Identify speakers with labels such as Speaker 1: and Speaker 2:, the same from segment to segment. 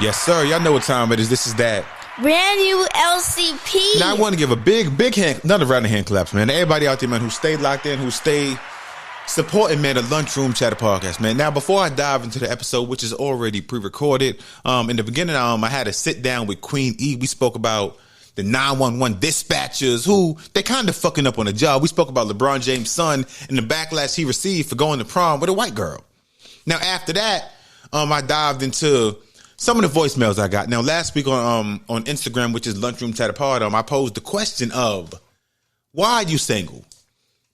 Speaker 1: Yes, sir. Y'all know what time it is. This is that.
Speaker 2: Brand new LCP.
Speaker 1: Now, I want to give a big hand, another round of hand claps, man. Everybody out there, man, who stayed locked in, who stayed supporting, man, the Lunchroom Chatter Podcast, man. Now, before I dive into the episode, which is already pre-recorded, in the beginning, I had to sit down with Queen E. We spoke about the 911 dispatchers who they kind of fucking up on the job. We spoke about LeBron James' son and the backlash he received for going to prom with a white girl. Now, after that, I dived into some of the voicemails I got. Now, last week on Instagram, which is Lunchroom Chatter Pod, I posed the question of, why are you single?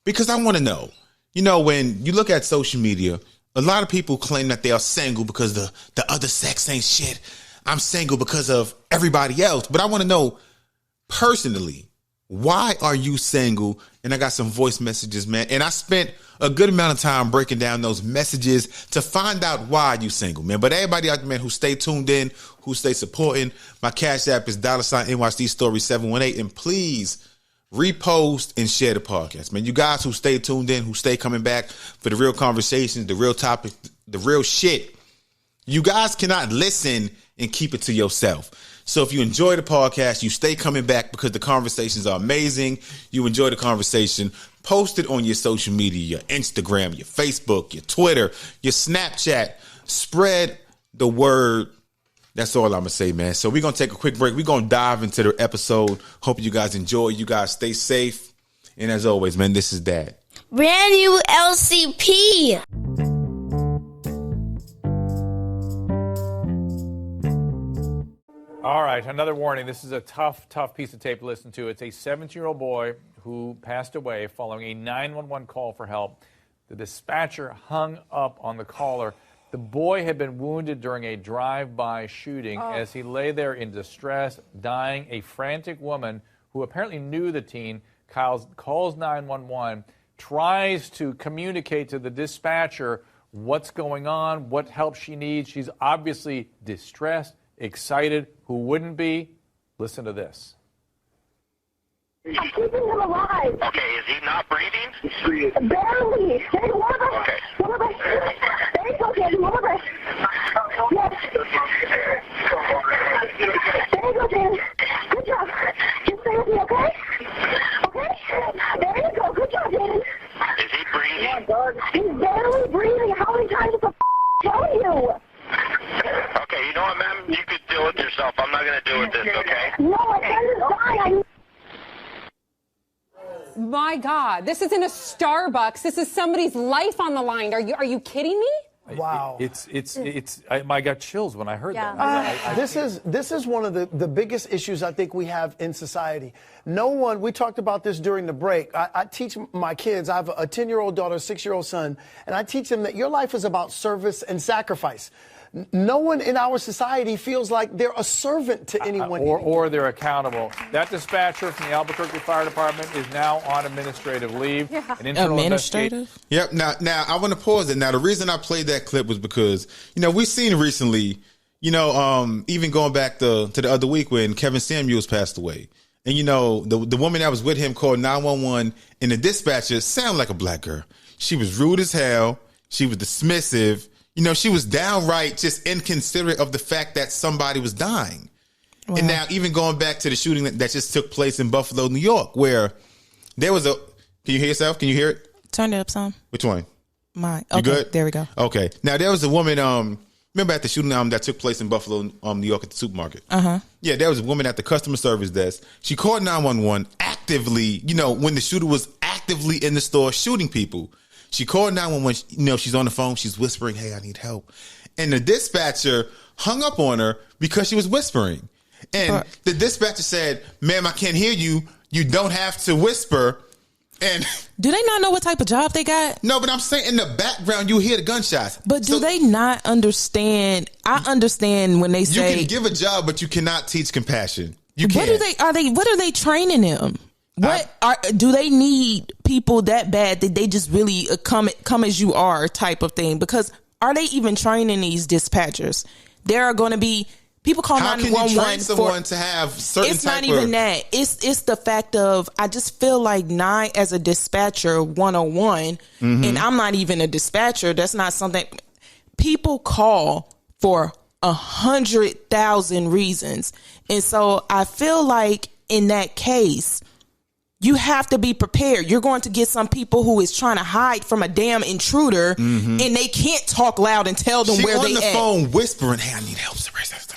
Speaker 1: Because I want to know. You know, when you look at social media, a lot of people claim that they are single because the other sex ain't shit. I'm single because of everybody else. But I want to know, personally, why are you single? And I got some voice messages, man. And I spent a good amount of time breaking down those messages to find out why you single, man. But everybody out there, man, who stay tuned in, who stay supporting, my Cash App is $NYC Story 718. And please repost and share the podcast, man. You guys who stay tuned in, who stay coming back for the real conversations, the real topic, the real shit. You guys cannot listen and keep it to yourself. So if you enjoy the podcast, you stay coming back because the conversations are amazing. You enjoy the conversation. Post it on your social media, your Instagram, your Facebook, your Twitter, your Snapchat. Spread the word. That's all I'm going to say, man. So we're going to take a quick break. We're going to dive into the episode. Hope you guys enjoy. You guys stay safe. And as always, man, this is Dad.
Speaker 2: Brand new LCP.
Speaker 3: All right, another warning. This is a tough piece of tape to listen to. It's a 17-year-old boy who passed away following a 911 call for help. The dispatcher hung up on the caller. The boy had been wounded during a drive-by shooting. As he lay there in distress, dying. A frantic woman who apparently knew the teen calls 911, tries to communicate to the dispatcher what's going on, what help she needs. She's obviously distressed, excited. Who wouldn't be? Listen to this.
Speaker 4: I'm keeping him alive.
Speaker 5: Okay, is he not breathing?
Speaker 4: Barely. Hey, one of us.
Speaker 5: Okay.
Speaker 4: One of us. There you go, Jaden. One of us. Yes. There you go, Jaden. Good job. Just stay with me, okay? Okay? There you go. Good job, Jaden.
Speaker 5: Is he breathing?
Speaker 4: He's barely breathing. How many times did I tell you?
Speaker 5: Okay, you know what, ma'am? You could deal with yourself. I'm not going to deal with this, okay?
Speaker 4: No, my friend is dying.
Speaker 6: My God, this isn't a Starbucks. This is somebody's life on the line. Are you kidding me?
Speaker 3: Wow. I got chills when I heard that.
Speaker 7: This is one of the biggest issues I think we have in society. We talked about this during the break. I teach my kids, I have a 10-year-old daughter, a 6-year-old son, and I teach them that your life is about service and sacrifice. No one in our society feels like they're a servant to anyone.
Speaker 3: Or they're accountable. That dispatcher from the Albuquerque Fire Department is now on administrative leave. Yeah.
Speaker 1: Administrative? Yep. Now I want to pause it. Now, the reason I played that clip was because, we've seen recently, even going back to the other week when Kevin Samuels passed away. And, the woman that was with him called 911, and the dispatcher sounded like a black girl. She was rude as hell. She was dismissive. She was downright just inconsiderate of the fact that somebody was dying. Wow. And now even going back to the shooting that just took place in Buffalo, New York, where there was can you hear yourself? Can you hear it?
Speaker 8: Turn it up some.
Speaker 1: Which one?
Speaker 8: Mine.
Speaker 1: Okay,
Speaker 8: you good? There we go.
Speaker 1: Okay. Now there was a woman, remember at the shooting that took place in Buffalo, New York at the supermarket? Uh-huh. Yeah, there was a woman at the customer service desk. She called 911 actively, when the shooter was actively in the store shooting people. She called 911, she's on the phone, she's whispering, hey, I need help. And the dispatcher hung up on her because she was whispering. And the dispatcher said, ma'am, I can't hear you. You don't have to whisper. And
Speaker 8: do they not know what type of job they got?
Speaker 1: No, but I'm saying in the background, you hear the gunshots.
Speaker 8: But do they not understand? I understand when they say
Speaker 1: you can give a job, but you cannot teach compassion. You can't.
Speaker 8: What are they training them? Do they need people that bad that they just really come as you are type of thing? Because are they even training these dispatchers? There are going to be people call 911.
Speaker 1: How can you train someone to have certain?
Speaker 8: It's not even that. It's the fact of I just feel like as a dispatcher 101, and I'm not even a dispatcher. That's not something people call for 100,000 reasons. And so I feel like in that case, you have to be prepared. You're going to get some people who is trying to hide from a damn intruder, and they can't talk loud and tell them where they at.
Speaker 1: She on the phone whispering, "Hey, I need help."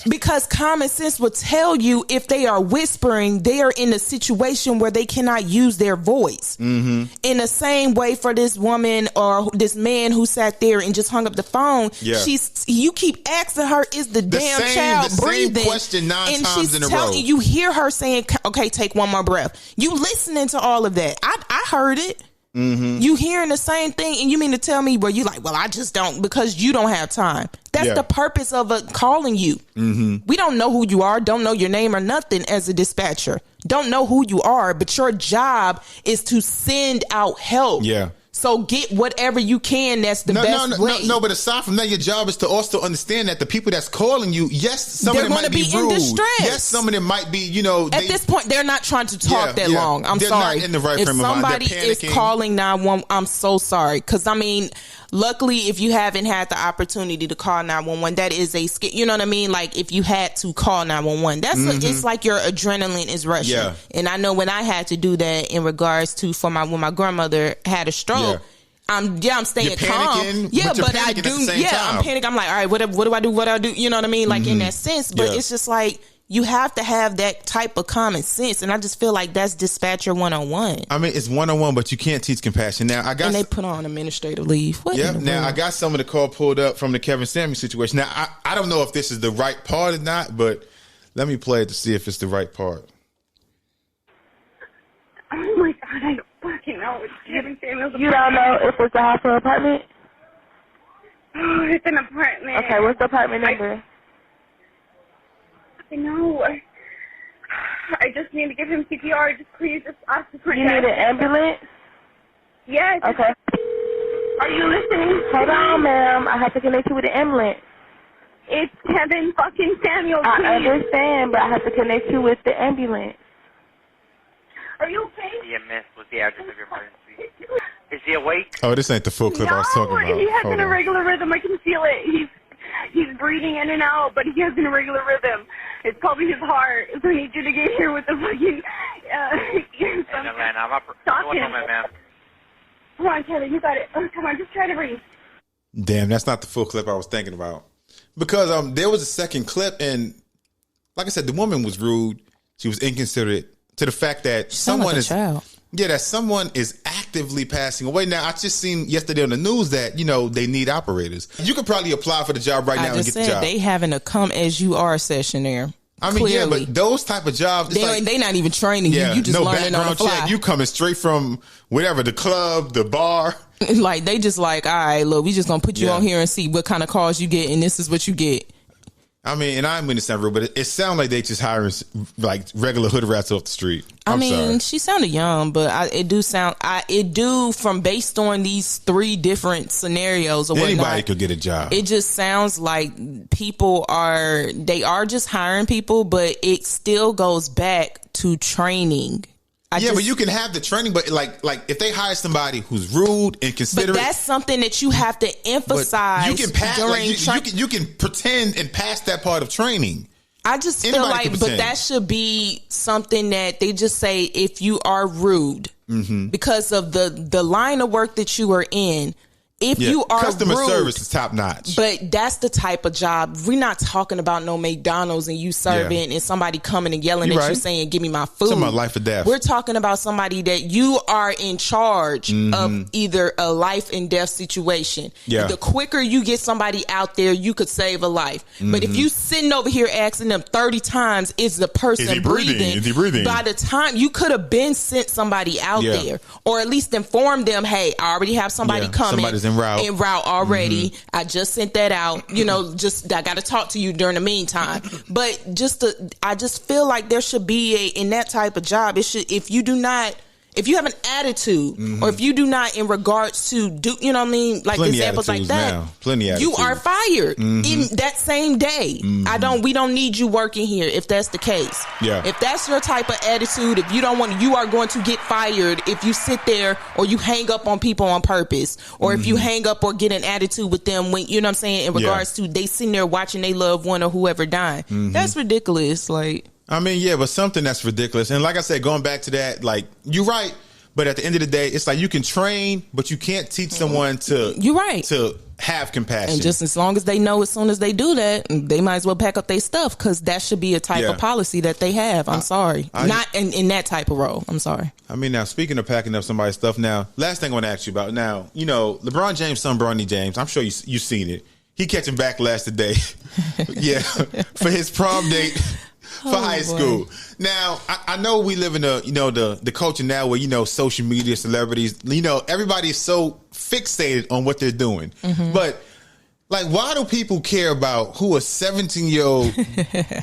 Speaker 8: Because common sense will tell you if they are whispering, they are in a situation where they cannot use their voice. In the same way for this woman or this man who sat there and just hung up the phone, you keep asking her, "Is the damn child breathing?"
Speaker 1: Same question nine times in a row.
Speaker 8: You hear her saying, "Okay, take one more breath." You listening to all of that. I heard it. You hearing the same thing, and you mean to tell me where you like, well, I just don't, because you don't have time. That's the purpose of calling you. We don't know who you are, don't know your name or nothing as a dispatcher. Don't know who you are, but your job is to send out help. So get whatever you can. That's the best way.
Speaker 1: No, but aside from that, your job is to also understand that the people that's calling you, yes, some of them might be rude.
Speaker 8: In distress.
Speaker 1: Yes, some of them might be,
Speaker 8: at this point, they're not trying to talk that long. I'm sorry.
Speaker 1: Not in the right frame of mind.
Speaker 8: If somebody is calling 911, I'm so sorry. Because, I mean, luckily, if you haven't had the opportunity to call 911, that is you know what I mean? Like, if you had to call 911, it's like your adrenaline is rushing. And I know when I had to do that in regards to when my grandmother had a stroke, I'm staying calm. But I do. I'm panicking. I'm like, all right, what do I do? What do I do? You know what I mean? Like in that sense. But it's just like, you have to have that type of common sense, and I just feel like that's dispatcher 101.
Speaker 1: I mean, it's 101, but you can't teach compassion. Now,
Speaker 8: and they put on administrative leave.
Speaker 1: Now I got some of the call pulled up from the Kevin Samuels situation. Now, I don't know if this is the right part or not, but let me play it to see if it's the right part.
Speaker 4: Oh my God, I don't fucking know. It's Kevin Samuels.
Speaker 9: You don't know if it's a hospital apartment?
Speaker 4: Oh, it's an apartment.
Speaker 9: Okay, what's the apartment number?
Speaker 4: I know. I just need to give him CPR. Just please, just ask the
Speaker 9: You need an ambulance?
Speaker 4: Yes.
Speaker 9: Okay.
Speaker 4: Are you listening?
Speaker 9: Hold on, ma'am. I have to connect you with the ambulance.
Speaker 4: It's Kevin fucking Samuels.
Speaker 9: I understand, but I have to connect you with the ambulance.
Speaker 4: Are you okay?
Speaker 10: EMS, what's the address of your emergency? Is he awake?
Speaker 1: Oh, this ain't the full clip I was talking about.
Speaker 4: He has an irregular rhythm. I can feel it. He's breathing in and out, but he has an irregular rhythm. It's probably his heart. So I need you to get here with the fucking...
Speaker 10: In Atlanta, I'm up. What's on, man?
Speaker 4: Come on, Kevin, you got it. Oh, come on, just try to breathe.
Speaker 1: Damn, that's not the full clip I was thinking about. Because there was a second clip, and like I said, the woman was rude. She was inconsiderate to the fact that someone is actively passing away. Now, I just seen yesterday on the news that, they need operators. You could probably apply for the job right now and get the job.
Speaker 8: They having a come as you are session there.
Speaker 1: I mean,
Speaker 8: Clearly.
Speaker 1: but those type of jobs,
Speaker 8: they not even training you. You just learning on the fly.
Speaker 1: Check. You coming straight from whatever, the club, the bar.
Speaker 8: Like, they just like, all right, look, we just going to put you on here and see what kind of calls you get, and this is what you get.
Speaker 1: I mean, and I'm going to sound real, but it sounds like they just hiring like regular hood rats off the street. I'm sorry.
Speaker 8: She sounded young, but it do from based on these three different scenarios or whatnot.
Speaker 1: Anybody could get a job.
Speaker 8: It just sounds like they are just hiring people, but it still goes back to training.
Speaker 1: But you can have the training, but like if they hire somebody who's rude and considerate,
Speaker 8: but that's something that you have to emphasize.
Speaker 1: You can pass you can pretend and pass that part of training.
Speaker 8: I just feel like, but that should be something that they just say if you are rude because of the line of work that you are in. If you are
Speaker 1: customer
Speaker 8: rude,
Speaker 1: service is top notch.
Speaker 8: But that's the type of job. We're not talking about no McDonald's and you serving and somebody coming and yelling at you saying, give me my food.
Speaker 1: Talking about life or death.
Speaker 8: We're talking about somebody that you are in charge of either a life and death situation. The quicker you get somebody out there, you could save a life. But if you sitting over here asking them 30 times, is the person breathing?
Speaker 1: Is he breathing?
Speaker 8: By the time you could have been sent somebody out there, or at least informed them, hey, I already have somebody coming.
Speaker 1: Somebody's en route
Speaker 8: already. I just sent that out. I got to talk to you during the meantime. But I just feel like there should be in that type of job. It should, if if you have an attitude, or if you do not in regards to do, you know what I mean, like
Speaker 1: Plenty
Speaker 8: examples like that,
Speaker 1: now. Plenty
Speaker 8: you
Speaker 1: attitudes.
Speaker 8: are fired in that same day. We don't need you working here if that's the case.
Speaker 1: Yeah.
Speaker 8: If that's your type of attitude, if you don't want, you are going to get fired if you sit there or you hang up on people on purpose, or if you hang up or get an attitude with them when, you know what I'm saying, in regards to they sitting there watching their loved one or whoever dying. That's ridiculous. Like,
Speaker 1: I mean, yeah, but something that's ridiculous. And like I said, going back to that, like, you're right. But at the end of the day, it's like you can train, but you can't teach someone to have compassion.
Speaker 8: And just as long as they know as soon as they do that, they might as well pack up their stuff, because that should be a type of policy that they have. I'm sorry. Not in that type of role. I'm sorry. I
Speaker 1: mean, now, speaking of packing up somebody's stuff, now, last thing I want to ask you about. Now, you know, LeBron James' son, Bronny James, I'm sure you've seen it. He catching backlash today. For his prom date. For high school. Now, I know we live in the culture now where, you know, social media, celebrities, you know, everybody is so fixated on what they're doing. But, like, why do people care about who a 17-year-old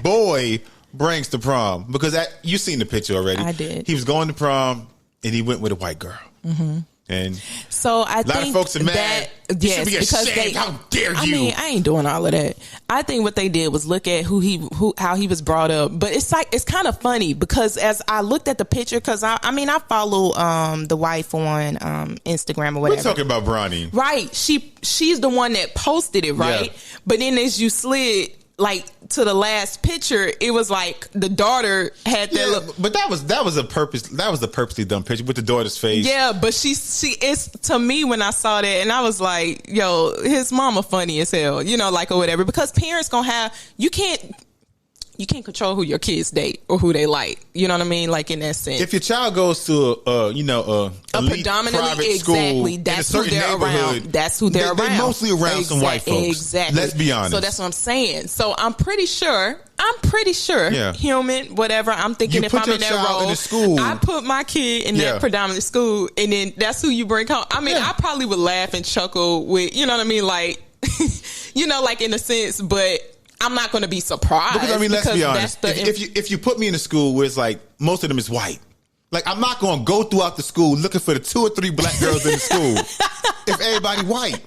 Speaker 1: boy brings to prom? Because you've seen the picture already.
Speaker 8: I did.
Speaker 1: He was going to prom and he went with a white girl. And
Speaker 8: so I think
Speaker 1: a lot of folks are mad. You should be ashamed. How dare you?
Speaker 8: I mean, I ain't doing all of that. I think what they did was look at how he was brought up. But it's like, it's kind of funny because as I looked at the picture, because I follow the wife on Instagram or whatever.
Speaker 1: We're talking about Bronny,
Speaker 8: right? She's the one that posted it, right? Yeah. But then as you slid like to the last picture, it was like the daughter had that look.
Speaker 1: But that was a purposely done picture with the daughter's face.
Speaker 8: Yeah, but she is, to me, when I saw that, and I was like, yo, his mama funny as hell, you know, like, or whatever, because parents gonna have, you can't control who your kids date or who they like. You know what I mean? Like, in that sense.
Speaker 1: If your child goes to a
Speaker 8: predominantly,
Speaker 1: exactly,
Speaker 8: that's who they're around. That's who they're around.
Speaker 1: They're mostly around some white folks.
Speaker 8: Exactly.
Speaker 1: Let's be honest.
Speaker 8: So that's what I'm saying. So I'm pretty sure, human, whatever. I'm thinking if I'm in that role,
Speaker 1: in school,
Speaker 8: I put my kid in that predominant school, and then that's who you bring home. I mean, I probably would laugh and chuckle with, you know what I mean? Like, you know, like in a sense, but I'm not going to be surprised.
Speaker 1: Because, I mean, let's be honest. If you put me in a school where it's like most of them is white, like, I'm not going to go throughout the school looking for the 2 or 3 black girls in the school if everybody white.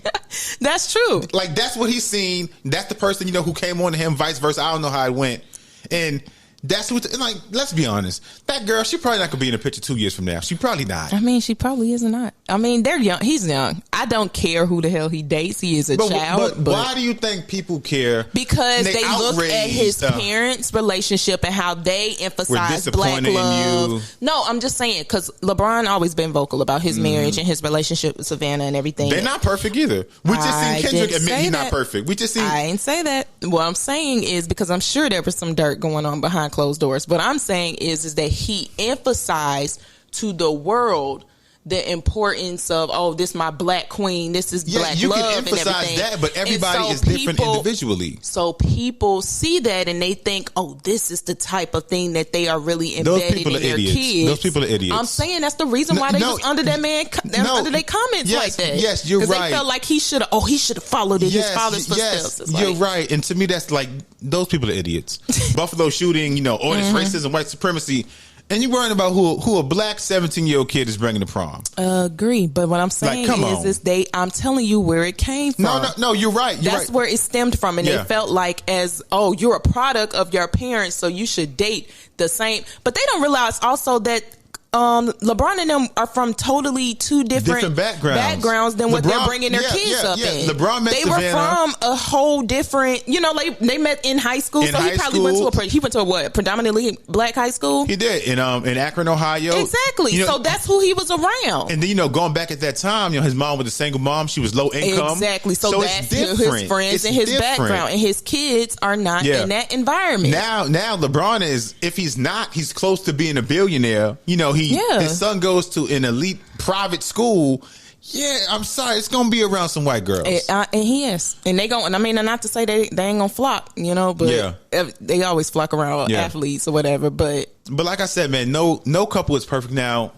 Speaker 8: That's true.
Speaker 1: Like, that's what he's seen. That's the person, you know, who came on to him, vice versa. I don't know how it went. And that's what, like, let's be honest. That girl, she probably not going to be in a picture 2 years from now. She probably not.
Speaker 8: I mean, she probably is not. I mean, they're young. He's young. I don't care who the hell he dates. He is a child.
Speaker 1: But why do you think people care?
Speaker 8: Because they look at his parents' relationship and how they emphasize black love. No, I'm just saying, because LeBron always been vocal about his marriage and his relationship with Savannah and everything.
Speaker 1: They're not perfect either. We just seen Kendrick admit he's not perfect. I
Speaker 8: ain't say that. What I'm saying is, because I'm sure there was some dirt going on behind closed doors. What I'm saying is that he emphasized to the world the importance of, oh, this is my black queen, this is black love. You can emphasize
Speaker 1: that, but everybody is different individually.
Speaker 8: So people see that and they think, oh, this is the type of thing that they are really embedded in their kids.
Speaker 1: Those people are idiots.
Speaker 8: I'm saying that's the reason why they was under that man, under their comments like that.
Speaker 1: Yes, you're right.
Speaker 8: Because they felt like he should have followed in his father's footsteps.
Speaker 1: You're right. And to me, that's like, those people are idiots. Buffalo shooting, you know, all this racism, white supremacy. And you're worrying about who a black 17-year-old kid is bringing to prom.
Speaker 8: Agree, but what I'm saying is I'm telling you where it came from.
Speaker 1: No, you're right.
Speaker 8: That's where it stemmed from, and they felt like you're a product of your parents, so you should date the same. But they don't realize also that LeBron and them are from totally two different backgrounds than what they're bringing their kids up in.
Speaker 1: LeBron met
Speaker 8: Savannah. Were from a whole different, you know, they met in high school. He went to a predominantly black high school.
Speaker 1: He did in Akron, Ohio.
Speaker 8: Exactly. You know, so that's who he was around.
Speaker 1: And then, you know, going back at that time, you know, his mom was a single mom. She was low income.
Speaker 8: Exactly. So that's his friends and his background, and his kids are not in that environment.
Speaker 1: Now LeBron is, if he's not, he's close to being a billionaire. You know, his son goes to an elite private school. Yeah, I'm sorry, it's gonna be around some white girls,
Speaker 8: and he is, and they going. I mean, not to say they ain't gonna flock, you know, but they always flock around athletes or whatever. But
Speaker 1: like I said, man, no couple is perfect. Now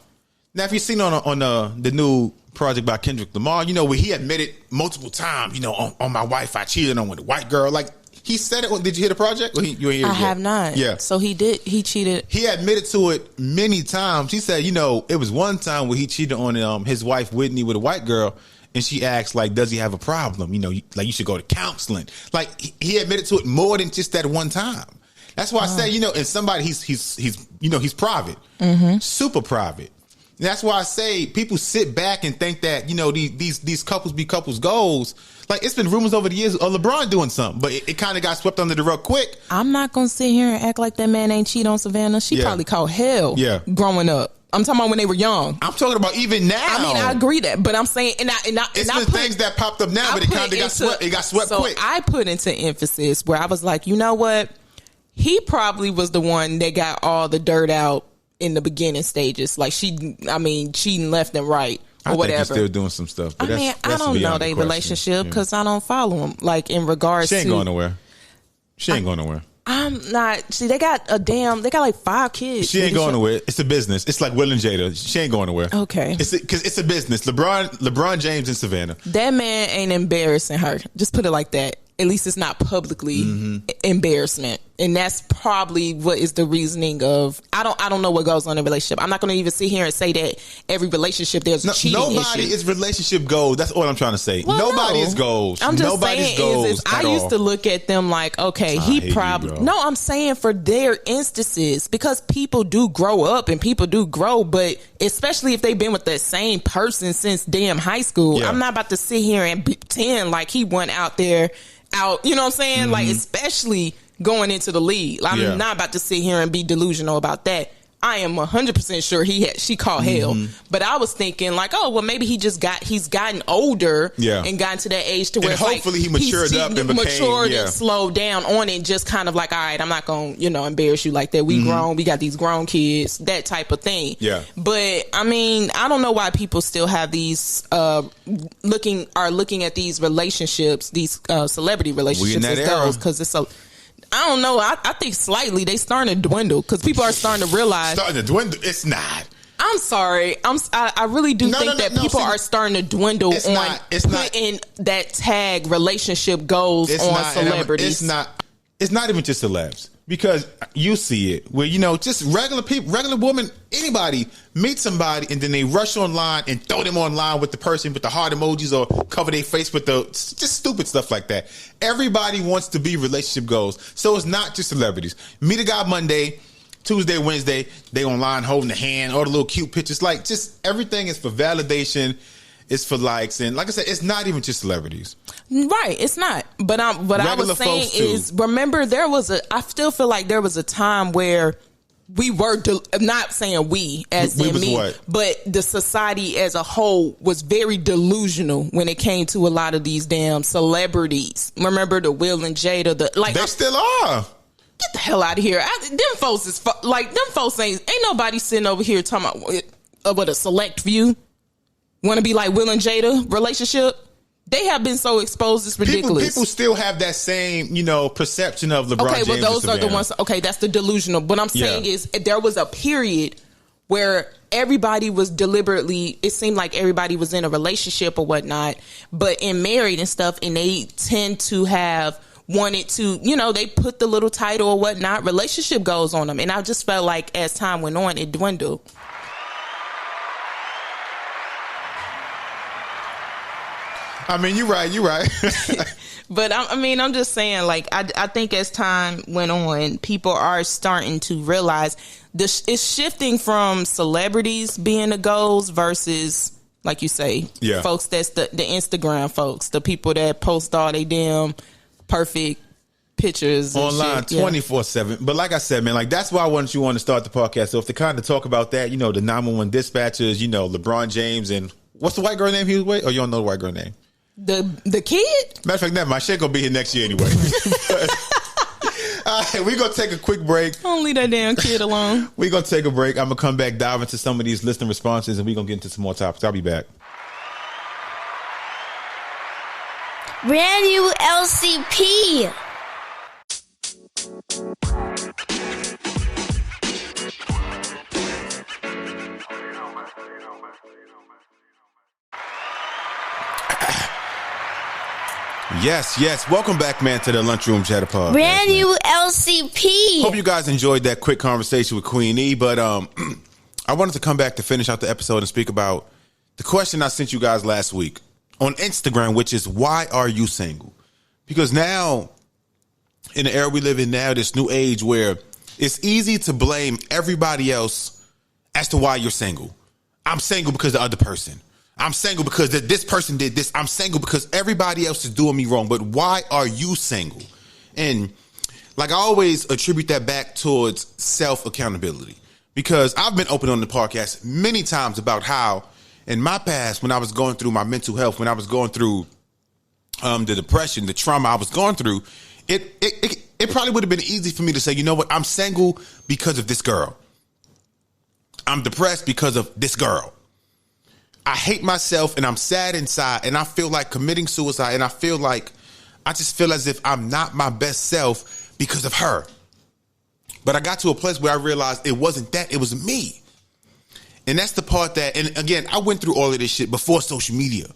Speaker 1: if you've seen on the new project by Kendrick Lamar, you know, where he admitted multiple times, you know, on my wife I cheated on with a white girl. Like, He said it. Did you hear the project? Or you ain't hear it
Speaker 8: I
Speaker 1: yet?
Speaker 8: have not.
Speaker 1: Yeah.
Speaker 8: So he did. He cheated.
Speaker 1: He admitted to it many times. He said, it was one time where he cheated on his wife Whitney with a white girl, and she asked, like, does he have a problem? Like you should go to counseling. Like he admitted to it more than just that one time. That's why I say, and somebody he's private, super private. And that's why I say people sit back and think that these couples be couples goals. Like it's been rumors over the years of LeBron doing something, but it kind of got swept under the rug quick.
Speaker 8: I'm not gonna sit here and act like that man ain't cheat on Savannah. She probably caught hell. Growing up. I'm talking about when they were young.
Speaker 1: I'm talking about even now.
Speaker 8: I mean, I agree that, but I'm saying,
Speaker 1: it's been things that popped up now, but it kind of got swept. It got swept quick.
Speaker 8: I put into emphasis where I was like, you know what? He probably was the one that got all the dirt out in the beginning stages. Like cheating left and right or whatever.
Speaker 1: I think he's still doing some stuff. But
Speaker 8: I don't know their relationship because I don't follow them. Like in regards to,
Speaker 1: she ain't going nowhere. She ain't going nowhere.
Speaker 8: I'm not. See, they got like 5 kids.
Speaker 1: She ain't going nowhere. It's a business. It's like Will and Jada. She ain't going nowhere.
Speaker 8: Okay.
Speaker 1: Because it's a business. LeBron James and Savannah.
Speaker 8: That man ain't embarrassing her. Just put it like that. At least it's not publicly embarrassment. And that's probably what is the reasoning of, I don't know what goes on in a relationship. I'm not going to even sit here and say that every relationship there's a cheating
Speaker 1: nobody
Speaker 8: issue.
Speaker 1: is relationship goals. That's all I'm trying to say.
Speaker 8: Well,
Speaker 1: nobody is goals.
Speaker 8: I'm just
Speaker 1: Nobody's
Speaker 8: saying
Speaker 1: goals
Speaker 8: I used to look at them like, okay, he probably, no, I'm saying for their instances, because people do grow up and people do grow, but especially if they've been with that same person since damn high school, I'm not about to sit here and pretend like he went out there, you know what I'm saying? Like, especially going into the league. I'm not about to sit here and be delusional about that. I am 100% sure she caught hell. But I was thinking like, oh, well, maybe he's gotten older and gotten to that age to where
Speaker 1: and hopefully he matured up and
Speaker 8: matured and slowed down on it. Just kind of like, all right, I'm not going to, embarrass you like that. We grown. We got these grown kids, that type of thing. Yeah. But I mean, I don't know why people still have these, looking at these relationships, these celebrity relationships as goals, because it's I don't know. I think slightly they starting to dwindle because people are starting to realize.
Speaker 1: Starting to dwindle? It's not.
Speaker 8: I'm sorry. I really do think that people are starting to dwindle on putting that tag relationship goals on celebrities.
Speaker 1: It's not even just celebs. Because you see it where, just regular people, regular women, anybody meet somebody and then they rush online and throw them online with the person with the heart emojis or cover their face with just stupid stuff like that. Everybody wants to be relationship goals. So it's not just celebrities. Meet a guy Monday, Tuesday, Wednesday, they online holding the hand, all the little cute pictures. Like just everything is for validation. It's for likes. And like I said, it's not even just celebrities.
Speaker 8: Right. It's not. But what I was saying is, remember, I still feel like there was a time where we were, I'm not saying we as in me, but the society as a whole was very delusional when it came to a lot of these damn celebrities. Remember the Will and Jada,
Speaker 1: they still are.
Speaker 8: Get the hell out of here. Them folks ain't nobody sitting over here talking about a select few. Want to be like Will and Jada relationship? They have been so exposed. It's ridiculous.
Speaker 1: People still have that same, perception of LeBron James.
Speaker 8: Okay, well, those are the ones. Okay, that's the delusional. What I'm saying is there was a period where everybody was deliberately, it seemed like everybody was in a relationship or whatnot, but in married and stuff, and they tend to have wanted to, they put the little title or whatnot, relationship goals on them. And I just felt like as time went on, it dwindled.
Speaker 1: I mean, you're right.
Speaker 8: But I'm just saying, like, I think as time went on, people are starting to realize it's shifting from celebrities being the goals versus, like you say, folks that's the Instagram folks, the people that post all they damn perfect pictures
Speaker 1: online 24/7. But like I said, man, like that's why I wanted you on to start the podcast. So if to kind of talk about that, the 911 dispatchers, LeBron James and what's the white girl name he was with? Or you don't know the white girl name?
Speaker 8: The kid?
Speaker 1: Matter of fact, never mind. She ain't gonna be here next year anyway. All right, we're gonna take a quick break.
Speaker 8: Don't leave that damn kid alone.
Speaker 1: We're gonna take a break. I'm gonna come back, dive into some of these listener responses, and we're gonna get into some more topics. I'll be back.
Speaker 2: Brand new LCP.
Speaker 1: Yes. Welcome back, man, to the Lunchroom Chatter Podcast.
Speaker 2: Brand new LCP.
Speaker 1: Hope you guys enjoyed that quick conversation with Queen E, but I wanted to come back to finish out the episode and speak about the question I sent you guys last week on Instagram, which is, why are you single? Because now, in the era we live in now, this new age where it's easy to blame everybody else as to why you're single. I'm single because the other person. I'm single because this person did this. I'm single because everybody else is doing me wrong. But why are you single? And like I always attribute that back towards self-accountability. Because I've been open on the podcast many times about how in my past, when I was going through my mental health, when I was going through the depression, the trauma I was going through, it probably would have been easy for me to say, you know what, I'm single because of this girl. I'm depressed because of this girl. I hate myself and I'm sad inside and I feel like committing suicide and I just feel as if I'm not my best self because of her. But I got to a place where I realized it wasn't that, it was me. And that's the part that, and again, I went through all of this shit before social media.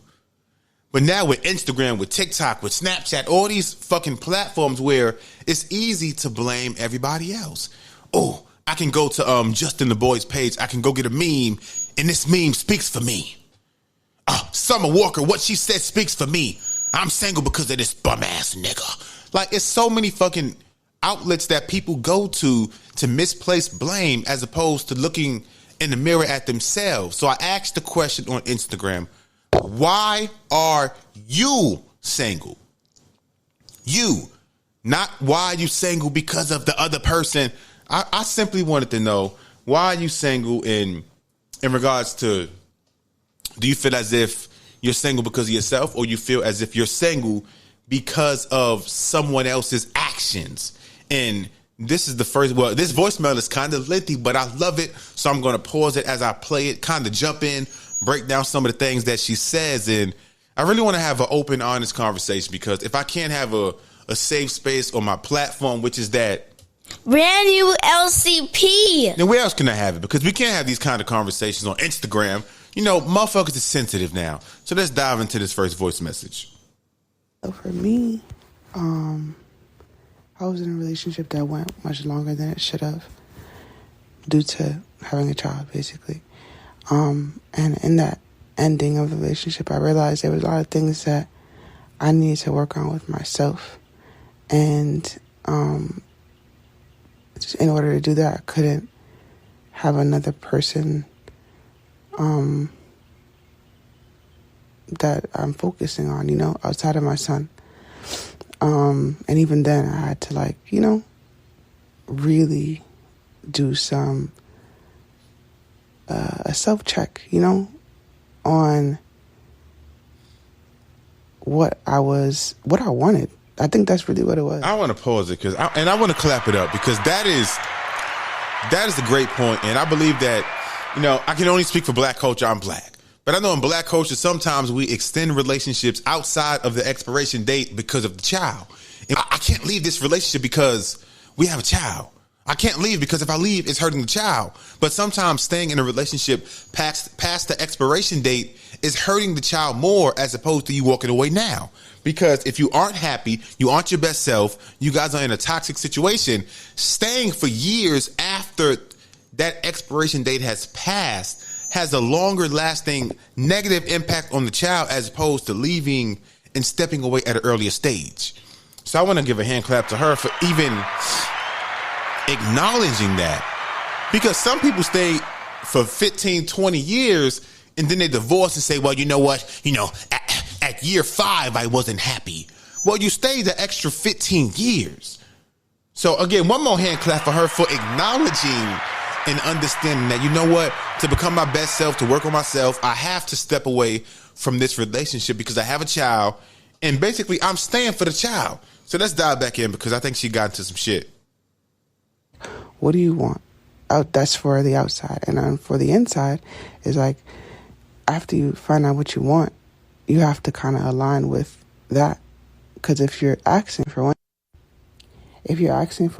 Speaker 1: But now with Instagram, with TikTok, with Snapchat, all these fucking platforms where it's easy to blame everybody else. Oh, I can go to Justin the Boy's page. I can go get a meme, and this meme speaks for me. Summer Walker, what she said speaks for me. I'm single because of this bum ass nigga. Like, it's so many fucking outlets that people go to misplace blame as opposed to looking in the mirror at themselves. So I asked the question on Instagram, why are you single? You, not why are you single because of the other person. I simply wanted to know, why are you single in regards to, do you feel as if you're single because of yourself, or you feel as if you're single because of someone else's actions? And this is the first, well, this voicemail is kind of lengthy, but I love it. So I'm going to pause it as I play it, kind of jump in, break down some of the things that she says. And I really want to have an open, honest conversation, because if I can't have a safe space on my platform, which is that
Speaker 2: brand new LCP,
Speaker 1: then where else can I have it? Because we can't have these kind of conversations on Instagram. You know, motherfuckers are sensitive now. So let's dive into this first voice message.
Speaker 11: So for me, I was in a relationship that went much longer than it should have due to having a child, basically. And in that ending of the relationship, I realized there was a lot of things that I needed to work on with myself. And just in order to do that, I couldn't have another person that I'm focusing on, you know, outside of my son. And even then I had to, like, you know, really do some a self-check, you know, on what I wanted. I think that's really what it was.
Speaker 1: I want to pause it and I want to clap it up, because that is a great point. And I believe that, you know, I can only speak for black culture. I'm black. But I know in black culture, sometimes we extend relationships outside of the expiration date because of the child. And I can't leave this relationship because we have a child. I can't leave because if I leave, it's hurting the child. But sometimes staying in a relationship past the expiration date is hurting the child more, as opposed to you walking away now. Because if you aren't happy, you aren't your best self, you guys are in a toxic situation, staying for years after that expiration date has passed has a longer lasting negative impact on the child, as opposed to leaving and stepping away at an earlier stage. So I want to give a hand clap to her for even acknowledging that, because some people stay for 15, 20 years and then they divorce and say, well, you know what, you know, at year 5, I wasn't happy. Well, you stayed the extra 15 years. So again, one more hand clap for her for acknowledging and understanding that, you know what, to become my best self, to work on myself, I have to step away from this relationship because I have a child, and basically I'm staying for the child. So let's dive back in, because I think she got into some shit.
Speaker 11: What do you want? That's for the outside. And for the inside is like, after you find out what you want, you have to kind of align with that. Because if you're asking for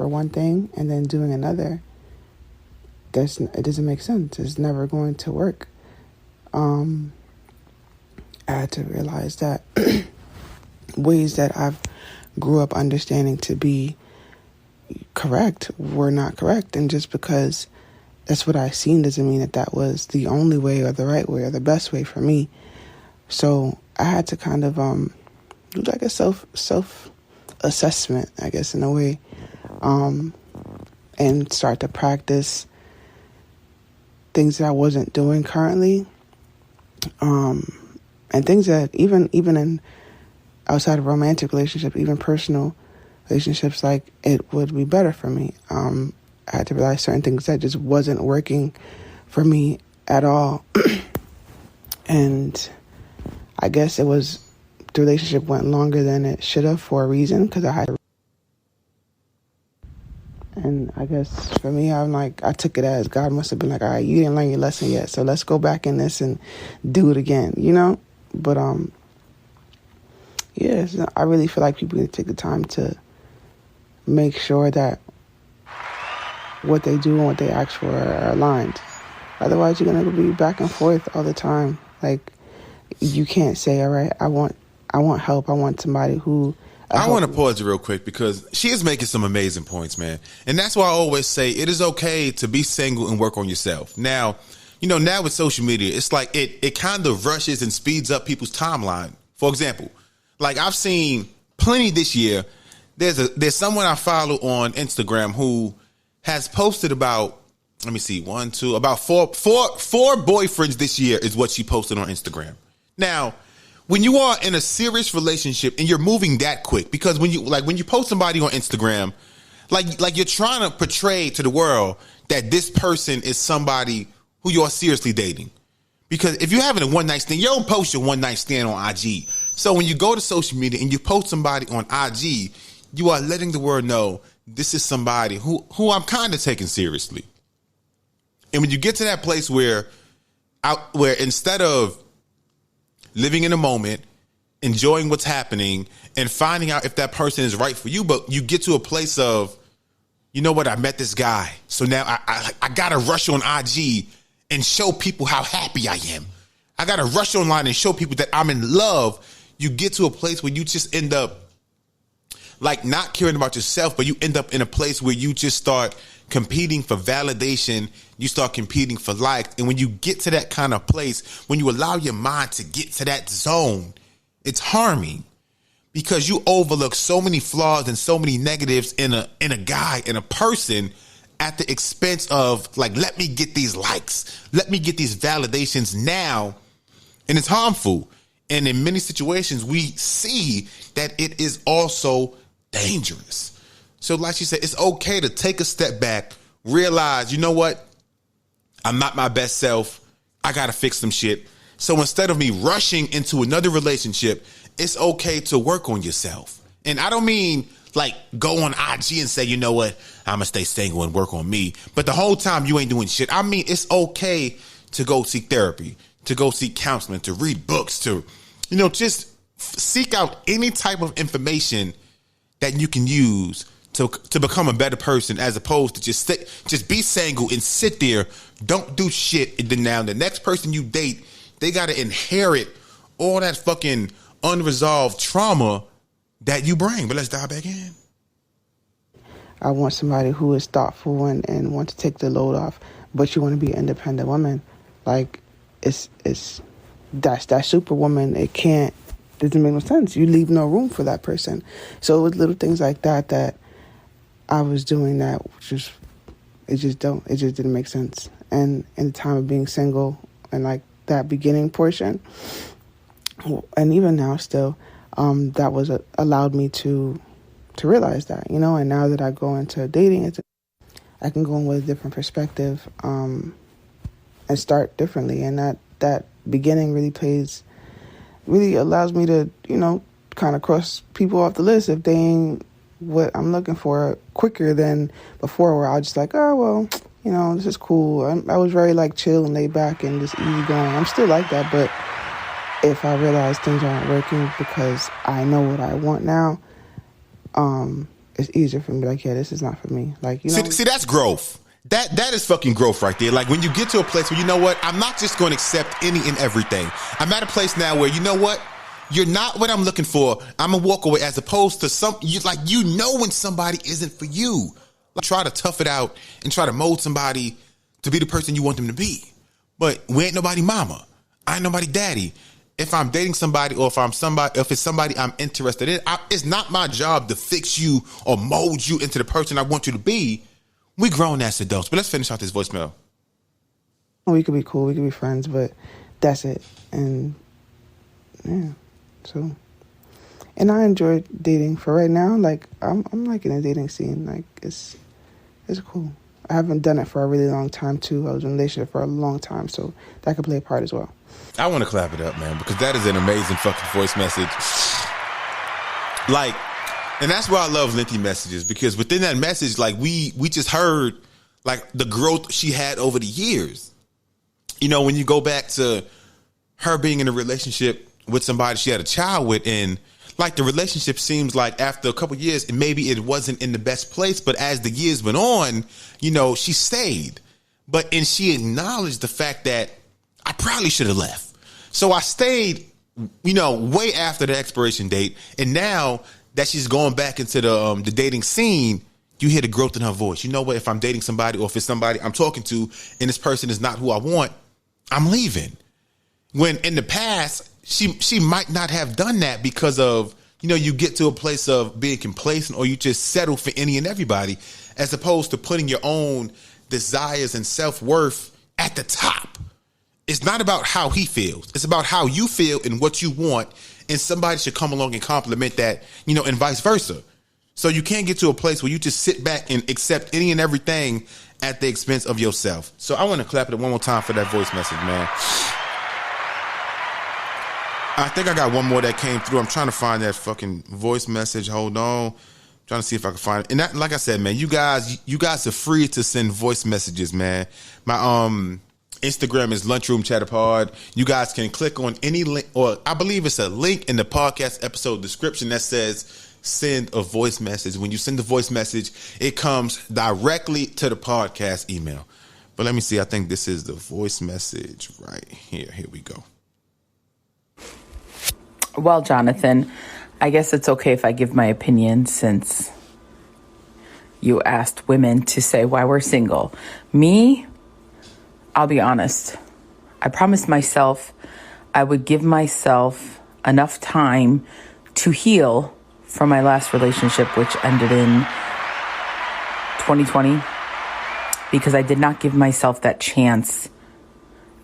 Speaker 11: one thing and then doing another, it doesn't make sense. It's never going to work. I had to realize that ways that I've grew up understanding to be correct were not correct. And just because that's what I seen doesn't mean that that was the only way or the right way or the best way for me. So I had to kind of do like a self assessment, I guess, in a way, and start to practice things that I wasn't doing currently, and things that even in outside of romantic relationship, even personal relationships, like it would be better for me. I had to realize certain things that just wasn't working for me at all. And I guess the relationship went longer than it should have for a reason, because I had. And I guess for me, I took it as God must have been like, all right, you didn't learn your lesson yet, so let's go back in this and do it again, But yeah, I really feel like people need to take the time to make sure that what they do and what they ask for are aligned. Otherwise, you're gonna be back and forth all the time. Like, you can't say, all right, I want help. I want somebody who.
Speaker 1: I want to pause you real quick because she is making some amazing points, man. And that's why I always say it is okay to be single and work on yourself. Now, now with social media, it's like it kind of rushes and speeds up people's timeline. For example, like I've seen plenty this year. There's someone I follow on Instagram who has posted about, let me see, about four boyfriends this year is what she posted on Instagram. Now, when you are in a serious relationship and you're moving that quick, because when you post somebody on Instagram, like you're trying to portray to the world that this person is somebody who you are seriously dating. Because if you're having a one night stand, you don't post your one night stand on IG. So when you go to social media and you post somebody on IG, you are letting the world know this is somebody who I'm kind of taking seriously. And when you get to that place where instead of living in the moment, enjoying what's happening, and finding out if that person is right for you, but you get to a place of, you know what, I met this guy, so now I gotta rush on IG and show people how happy I am. I gotta rush online and show people that I'm in love. You get to a place where you just end up like not caring about yourself, but you end up in a place where you just start competing for validation. You start competing for likes. And when you get to that kind of place, when you allow your mind to get to that zone, it's harming because you overlook so many flaws and so many negatives in a guy, in a person, at the expense of like, let me get these likes. Let me get these validations now. And it's harmful. And in many situations, we see that it is also dangerous. So like she said, it's okay to take a step back, realize, you know what? I'm not my best self. I got to fix some shit. So instead of me rushing into another relationship, it's okay to work on yourself. And I don't mean like go on IG and say, you know what? I'm going to stay single and work on me. But the whole time you ain't doing shit. I mean, it's okay to go seek therapy, to go seek counseling, to read books, to, just seek out any type of information that you can use to become a better person, as opposed to just be single and sit there, don't do shit. And then now the next person you date, they got to inherit all that fucking unresolved trauma that you bring. But let's dive back in.
Speaker 11: I want somebody who is thoughtful and want to take the load off, but you want to be an independent woman. Like, that's that superwoman. Doesn't make no sense. You leave no room for that person. So it was little things like that I was doing that it just didn't make sense. And in the time of being single and like that beginning portion, and even now still, that was allowed me to realize that, and now that I go into dating, I can go in with a different perspective, and start differently. And that beginning really allows me to, kind of cross people off the list if they ain't what I'm looking for quicker than before, where I was just like, oh, well, this is cool. I was very like chill and laid back and just easy going. I'm still like that, but if I realize things aren't working because I know what I want now, it's easier for me to be like, yeah, this is not for me. Like,
Speaker 1: See, that's growth. That is fucking growth right there. Like when you get to a place where, you know what, I'm not just going to accept any and everything. I'm at a place now where, you know what, you're not what I'm looking for. I'm gonna walk away, as opposed to you know when somebody isn't for you. Like, try to tough it out and try to mold somebody to be the person you want them to be. But we ain't nobody mama. I ain't nobody daddy. If I'm dating somebody, or if it's somebody I'm interested in, it's not my job to fix you or mold you into the person I want you to be. We grown ass adults. But let's finish out this voicemail.
Speaker 11: We could be cool, we could be friends, but that's it. And yeah, so. And I enjoy dating for right now. Like, I'm liking the dating scene. Like, it's cool. I haven't done it for a really long time too. I was in a relationship for a long time, so that could play a part as well.
Speaker 1: I want to clap it up, man, because that is an amazing fucking voice message. Like, and that's why I love lengthy messages, because within that message, like, we just heard, like, the growth she had over the years. You know, when you go back to her being in a relationship with somebody she had a child with, and like, the relationship seems like after a couple of years, maybe it wasn't in the best place, but as the years went on, you know, she stayed. And she acknowledged the fact that I probably should have left. So I stayed, you know, way after the expiration date. And now that she's going back into the dating scene, you hear the growth in her voice. You know what? If I'm dating somebody, or if it's somebody I'm talking to and this person is not who I want, I'm leaving. When in the past, she might not have done that because of, you know, you get to a place of being complacent, or you just settle for any and everybody, as opposed to putting your own desires and self-worth at the top. It's not about how he feels. It's about how you feel and what you want. And somebody should come along and compliment that, you know, and vice versa. So you can't get to a place where you just sit back and accept any and everything at the expense of yourself. So I want to clap it one more time for that voice message, man. I think I got one more that came through. I'm trying to find that fucking voice message. Hold on. Trying to see if I can find it. And that, like I said, man, you guys are free to send voice messages, man. My Instagram is Lunchroom Chatter Pod. You guys can click on any link, or I believe it's a link in the podcast episode description that says send a voice message. When you send the voice message, it comes directly to the podcast email. But let me see. I think this is the voice message right here. Here we go.
Speaker 12: Well, Jonathan, I guess it's okay if I give my opinion, since you asked women to say why we're single. Me, I'll be honest. I promised myself I would give myself enough time to heal from my last relationship, which ended in 2020, because I did not give myself that chance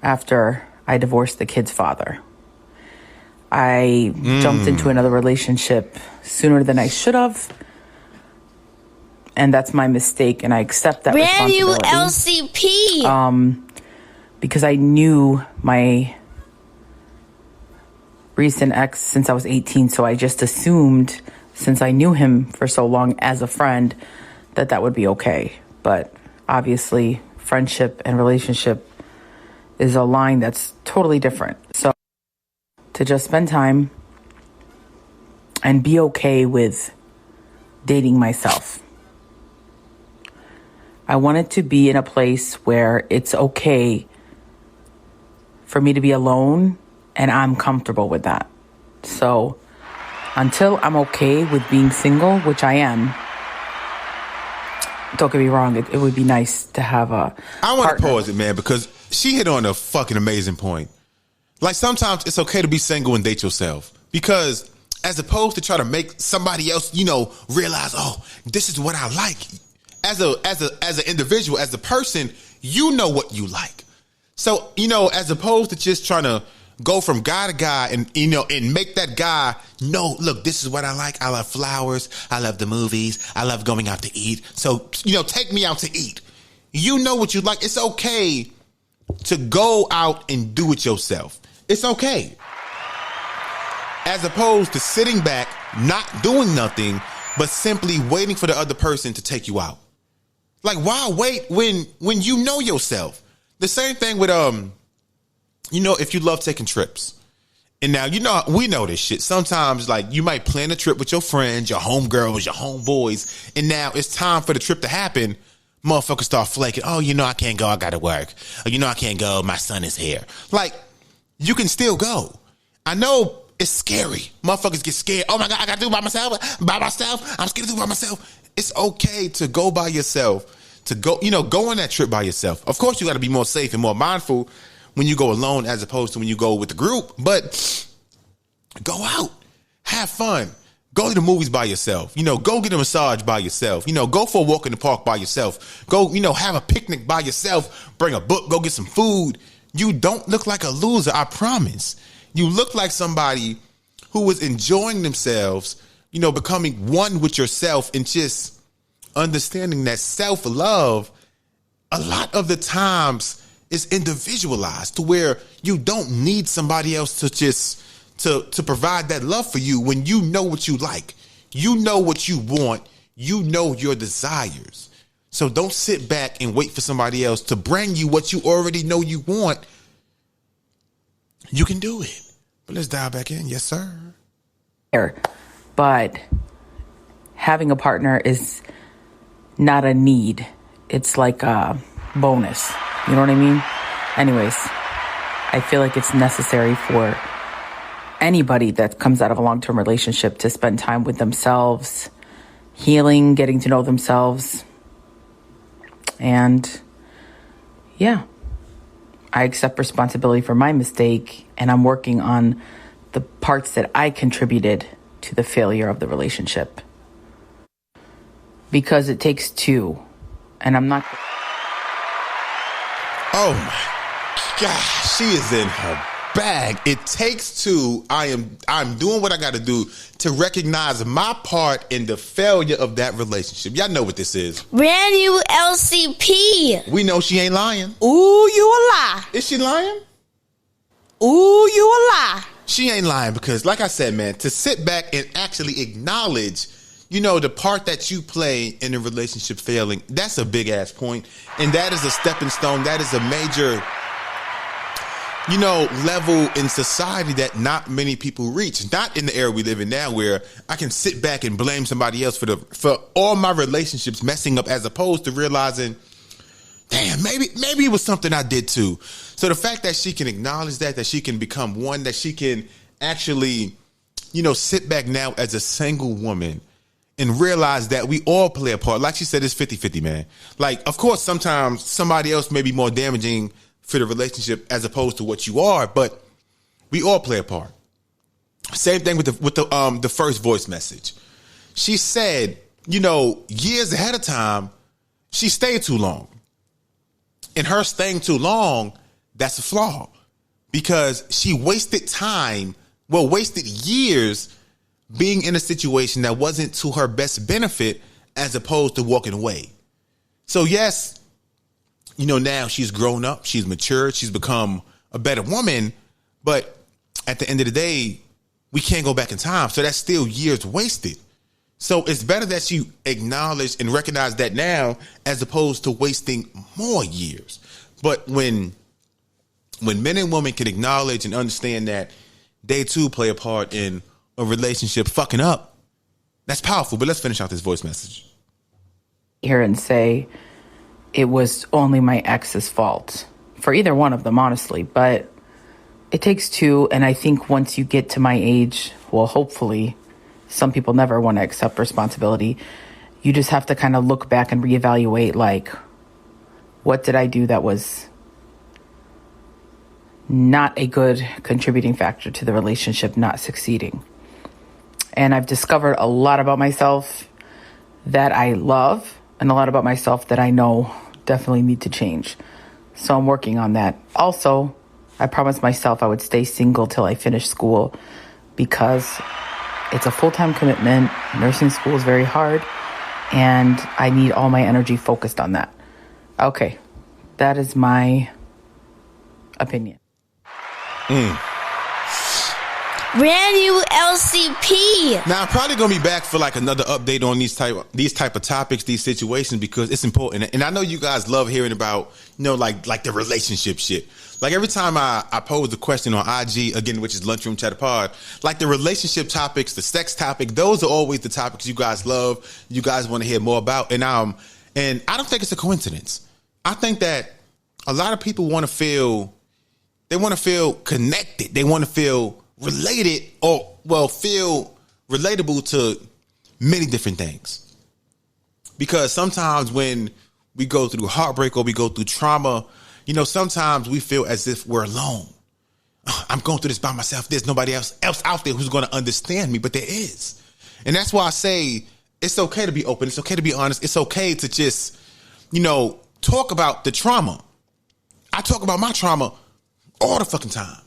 Speaker 12: after I divorced the kid's father. I jumped into another relationship sooner than I should have. And that's my mistake, and I accept that responsibility.
Speaker 2: LCP.
Speaker 12: Because I knew my recent ex since I was 18, so I just assumed, since I knew him for so long as a friend, that would be okay. But obviously, friendship and relationship is a line that's totally different. So to just spend time and be okay with dating myself. I wanted to be in a place where it's okay for me to be alone, and I'm comfortable with that. So until I'm okay with being single, which I am, don't get me wrong, it would be nice to have a
Speaker 1: I want to pause it, man, because she hit on a fucking amazing point. Like, sometimes it's okay to be single and date yourself, because as opposed to try to make somebody else, you know, realize, oh, this is what I like. As an individual, as a person, you know what you like. So, you know, as opposed to just trying to go from guy to guy and, you know, and make that guy know, look, this is what I like. I love flowers. I love the movies. I love going out to eat. So, you know, take me out to eat. You know what you like. It's okay to go out and do it yourself. It's okay. As opposed to sitting back, not doing nothing, but simply waiting for the other person to take you out. Like, why wait when you know yourself? The same thing with, you know, if you love taking trips. And now, you know, we know this shit. Sometimes, like, you might plan a trip with your friends, your homegirls, your homeboys, and now it's time for the trip to happen. Motherfuckers start flaking. Oh, you know, I can't go. I got to work. Or, you know, I can't go. My son is here. Like, you can still go. I know It's scary. Motherfuckers get scared. Oh my God, I gotta do it by myself. I'm scared to do it by myself. It's okay to go by yourself. To go on that trip by yourself. Of course, you got to be more safe and more mindful when you go alone as opposed to when you go with the group. But go out, have fun, go to the movies by yourself. Go get a massage by yourself. Go for a walk in the park by yourself. Go, have a picnic by yourself. Bring a book. Go get some food. You don't look like a loser. I promise. You look like somebody who was enjoying themselves. Becoming one with yourself and just understanding that self-love a lot of the times is individualized to where you don't need somebody else to just to provide that love for you when you know what you like, you know what you want, you know your desires. So don't sit back and wait for somebody else to bring you what you already know you want. You can do it. But let's dive back in. Yes, sir.
Speaker 12: But having a partner is not a need. It's like a bonus. You know what I mean? Anyways, I feel like it's necessary for anybody that comes out of a long-term relationship to spend time with themselves, healing, getting to know themselves. And yeah, I accept responsibility for my mistake, and I'm working on the parts that I contributed to the failure of the relationship. Because it takes two, and I'm not...
Speaker 1: Oh my God, she is in her bag. It takes two. I'm doing what I got to do to recognize my part in the failure of that relationship. Y'all know what this is.
Speaker 2: Brand new LCP.
Speaker 1: We know she ain't lying.
Speaker 8: Ooh, you a lie.
Speaker 1: Is she lying?
Speaker 8: Ooh, you a lie.
Speaker 1: She ain't lying because, like I said, man, to sit back and actually acknowledge, the part that you play in a relationship failing, that's a big ass point. And that is a stepping stone. That is a major, level in society that not many people reach. Not in the era we live in now where I can sit back and blame somebody else for all my relationships messing up as opposed to realizing, damn, maybe it was something I did too. So the fact that she can acknowledge that she can become one, that she can actually, sit back now as a single woman and realize that we all play a part. Like she said, it's 50-50, man. Like, of course, sometimes somebody else may be more damaging for the relationship as opposed to what you are, but we all play a part. Same thing with the first voice message. She said, years ahead of time, she stayed too long. And her staying too long, that's a flaw. Because she wasted years being in a situation that wasn't to her best benefit as opposed to walking away. So yes, now she's grown up, she's matured, she's become a better woman, but at the end of the day, we can't go back in time. So that's still years wasted. So it's better that you acknowledge and recognize that now as opposed to wasting more years. But when men and women can acknowledge and understand that they too play a part in a relationship fucking up, that's powerful. But let's finish out this voice message.
Speaker 12: Here and say it was only my ex's fault for either one of them, honestly. But it takes two, and I think once you get to my age, well, hopefully, some people never want to accept responsibility. You just have to kind of look back and reevaluate, like, what did I do that was not a good contributing factor to the relationship not succeeding? And I've discovered a lot about myself that I love and a lot about myself that I know definitely need to change. So I'm working on that. Also, I promised myself I would stay single till I finish school because it's a full-time commitment. Nursing school is very hard, and I need all my energy focused on that. Okay, that is my opinion.
Speaker 2: Brand new LCP.
Speaker 1: Now I'm probably gonna be back for like another update on these type of topics, these situations, because it's important. And I know you guys love hearing about, like the relationship shit. Like every time I pose a question on IG, again, which is Lunchroom Chatter Pod, like the relationship topics, the sex topic, those are always the topics you guys love, you guys want to hear more about. And I don't think it's a coincidence. I think that a lot of people want to feel connected. They want to feel related feel relatable to many different things. Because sometimes when we go through heartbreak or we go through trauma, sometimes we feel as if we're alone. I'm going through this by myself. There's nobody else out there who's going to understand me, but there is. And that's why I say it's okay to be open. It's okay to be honest. It's okay to just, talk about the trauma. I talk about my trauma all the fucking time.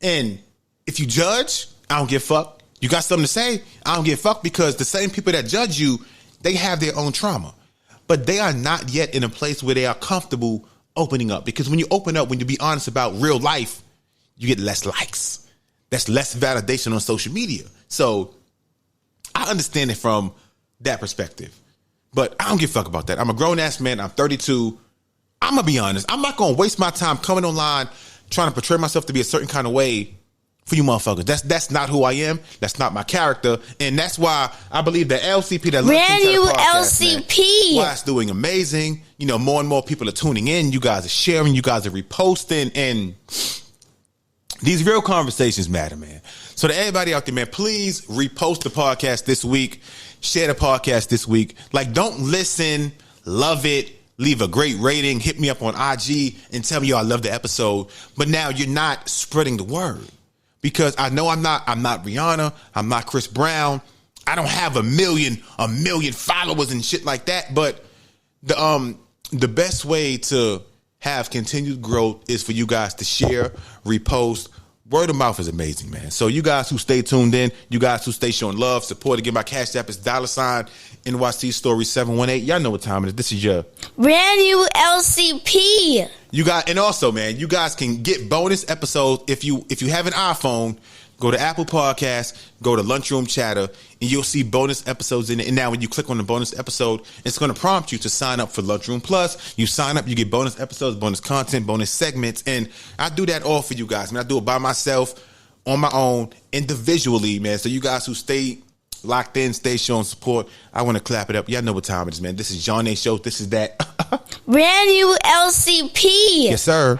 Speaker 1: And if you judge, I don't give a fuck. You got something to say, I don't give a fuck, because the same people that judge you, they have their own trauma. But they are not yet in a place where they are comfortable opening up. Because when you open up, when you be honest about real life, you get less likes. That's less validation on social media. So I understand it from that perspective. But I don't give a fuck about that. I'm a grown-ass man. I'm 32. I'm going to be honest. I'm not going to waste my time coming online trying to portray myself to be a certain kind of way for you motherfuckers. That's not who I am. That's not my character. And that's why I believe that LCP, that
Speaker 2: brand new LCP,
Speaker 1: why it's doing amazing. More and more people are tuning in. You guys are sharing. You guys are reposting. And these real conversations matter, man. So to everybody out there, man, please repost the podcast this week. Share the podcast this week. Don't listen, love it, leave a great rating, hit me up on IG and tell me I love the episode. But now you're not spreading the word. Because I know I'm not Rihanna, I'm not Chris Brown. I don't have a million followers and shit like that. But the best way to have continued growth is for you guys to share, repost. Word of mouth is amazing, man. So you guys who stay tuned in, you guys who stay showing love, support. Again, my Cash App is $NYC Story 718. Y'all know what time it is. This is your
Speaker 2: brand new LCP.
Speaker 1: And also, man, you guys can get bonus episodes if you have an iPhone. Go to Apple Podcasts, go to Lunchroom Chatter, and you'll see bonus episodes in it. And now when you click on the bonus episode, it's going to prompt you to sign up for Lunchroom Plus. You sign up, you get bonus episodes, bonus content, bonus segments. And I do that all for you guys. I do it by myself, on my own, individually, man. So you guys who stay locked in, stay showing support, I want to clap it up. Y'all know what time it is, man. This is John A. Show. This is that.
Speaker 2: brand new LCP.
Speaker 1: Yes, sir.